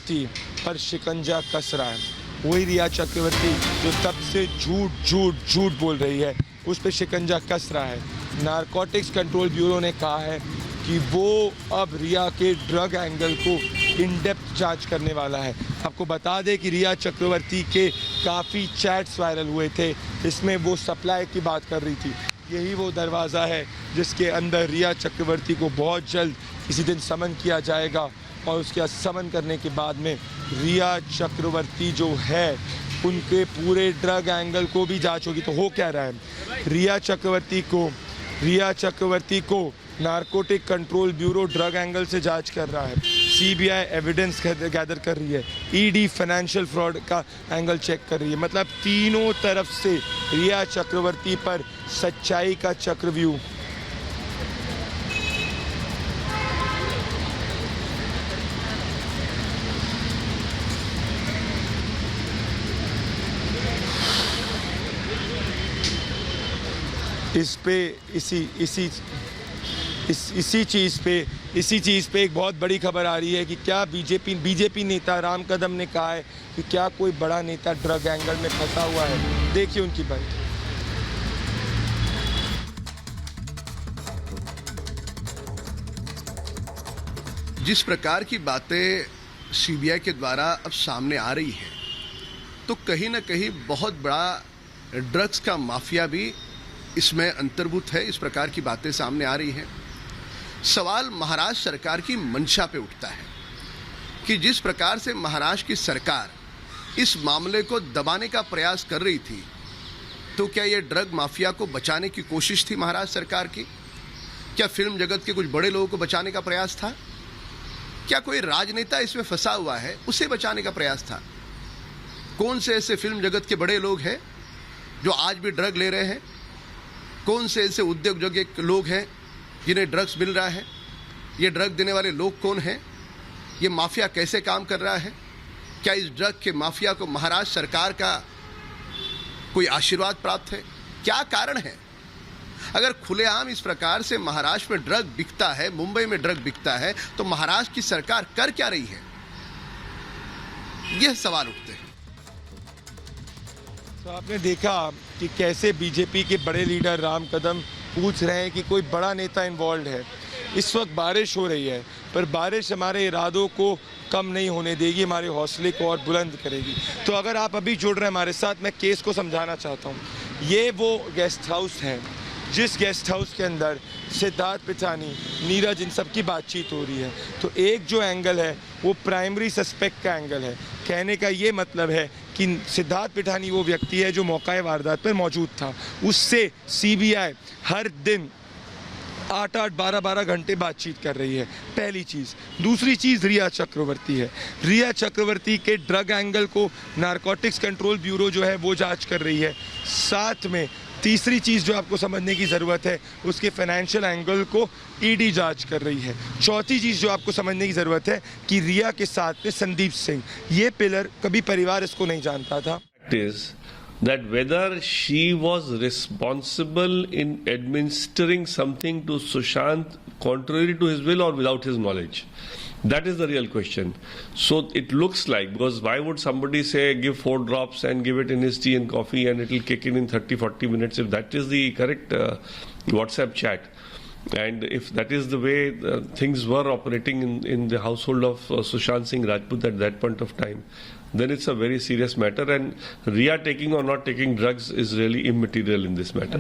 चक्रवर्ती पर शिकंजा कस रहा है। वही रिया चक्रवर्ती जो तब से झूठ बोल रही है, उस पर शिकंजा कस रहा है। नारकोटिक्स कंट्रोल ब्यूरो ने कहा है कि वो अब रिया के ड्रग एंगल को इन डेप्थ जांच करने वाला है। आपको बता दें कि रिया चक्रवर्ती के काफ़ी चैट्स वायरल हुए थे, इसमें वो सप्लाई की बात कर रही थी। यही वो दरवाज़ा है जिसके अंदर रिया चक्रवर्ती को बहुत जल्द किसी दिन समन किया जाएगा और उसके समन करने के बाद में रिया चक्रवर्ती जो है उनके पूरे ड्रग एंगल को भी जांच होगी। तो हो क्या रहा है, रिया चक्रवर्ती को narcotic control bureau drug angle से जांच कर रहा है, सीबीआई एविडेंस गैदर कर रही है, ईडी फाइनेंशियल फ्रॉड का एंगल चेक कर रही है। मतलब तीनों तरफ से रिया चक्रवर्ती पर सच्चाई का चक्रव्यूह। इसी चीज़ पे एक बहुत बड़ी खबर आ रही है कि क्या बीजेपी नेता राम कदम ने कहा है कि क्या कोई बड़ा नेता ड्रग एंगल में फंसा हुआ है। देखिए उनकी बात। जिस प्रकार की बातें सीबीआई के द्वारा अब सामने आ रही हैं, तो कहीं ना कहीं बहुत बड़ा ड्रग्स का माफिया भी इसमें अंतर्भूत है। इस प्रकार की बातें सामने आ रही हैं। सवाल महाराष्ट्र सरकार की मंशा पे उठता है कि जिस प्रकार से महाराष्ट्र की सरकार इस मामले को दबाने का प्रयास कर रही थी, तो क्या ये ड्रग माफिया को बचाने की कोशिश थी महाराष्ट्र सरकार की? क्या फिल्म जगत के कुछ बड़े लोगों को बचाने का प्रयास था? क्या कोई राजनेता इसमें फंसा हुआ है, उसे बचाने का प्रयास था? कौन से ऐसे फिल्म जगत के बड़े लोग हैं जो आज भी ड्रग ले रहे हैं? कौन से ऐसे उद्योग जगत लोग हैं जिन्हें ड्रग्स मिल रहा है? ये ड्रग देने वाले लोग कौन हैं? ये माफिया कैसे काम कर रहा है? क्या इस ड्रग के माफिया को महाराष्ट्र सरकार का कोई आशीर्वाद प्राप्त है? क्या कारण है? अगर खुलेआम इस प्रकार से महाराष्ट्र में ड्रग बिकता है, मुंबई में ड्रग बिकता है, तो महाराष्ट्र की सरकार कर क्या रही है? यह सवाल उठते हैं। तो आपने देखा कि कैसे बीजेपी के बड़े लीडर राम कदम पूछ रहे हैं कि कोई बड़ा नेता इन्वॉल्व है। इस वक्त बारिश हो रही है, पर बारिश हमारे इरादों को कम नहीं होने देगी, हमारे हौसले को और बुलंद करेगी। तो अगर आप अभी जुड़ रहे हैं हमारे साथ, मैं केस को समझाना चाहता हूँ। ये वो गेस्ट हाउस है जिस गेस्ट हाउस के अंदर सिद्धार्थ पिठानी, नीरज, इन सब की बातचीत हो रही है। तो एक जो एंगल है वो प्राइमरी सस्पेक्ट का एंगल है। कहने का ये मतलब है कि सिद्धार्थ पिठानी वो व्यक्ति है जो मौका वारदात पर मौजूद था। उससे सीबीआई हर दिन 8-8, 12-12 घंटे बातचीत कर रही है, पहली चीज़। दूसरी चीज़ रिया चक्रवर्ती है। रिया चक्रवर्ती के ड्रग एंगल को नारकोटिक्स कंट्रोल ब्यूरो जो है वो जांच कर रही है। साथ में तीसरी चीज़ जो आपको समझने की ज़रूरत है, उसके फाइनेंशियल एंगल को ईडी जांच कर रही है। चौथी चीज़ जो आपको समझने की ज़रूरत है कि रिया के साथ में संदीप सिंह, ये पिलर, कभी परिवार इसको नहीं जानता था। That whether she was responsible in administering something to Sushant contrary to his will or without his knowledge. That is the real question. So it looks like, because why would somebody say give 4 drops and give it in his tea and coffee and it will kick in 30-40 minutes, if that is the correct WhatsApp chat, and if that is the way things were operating in the household of Sushant Singh Rajput at that point of time, then it's a very serious matter, and Riya taking or not taking drugs is really immaterial in this matter.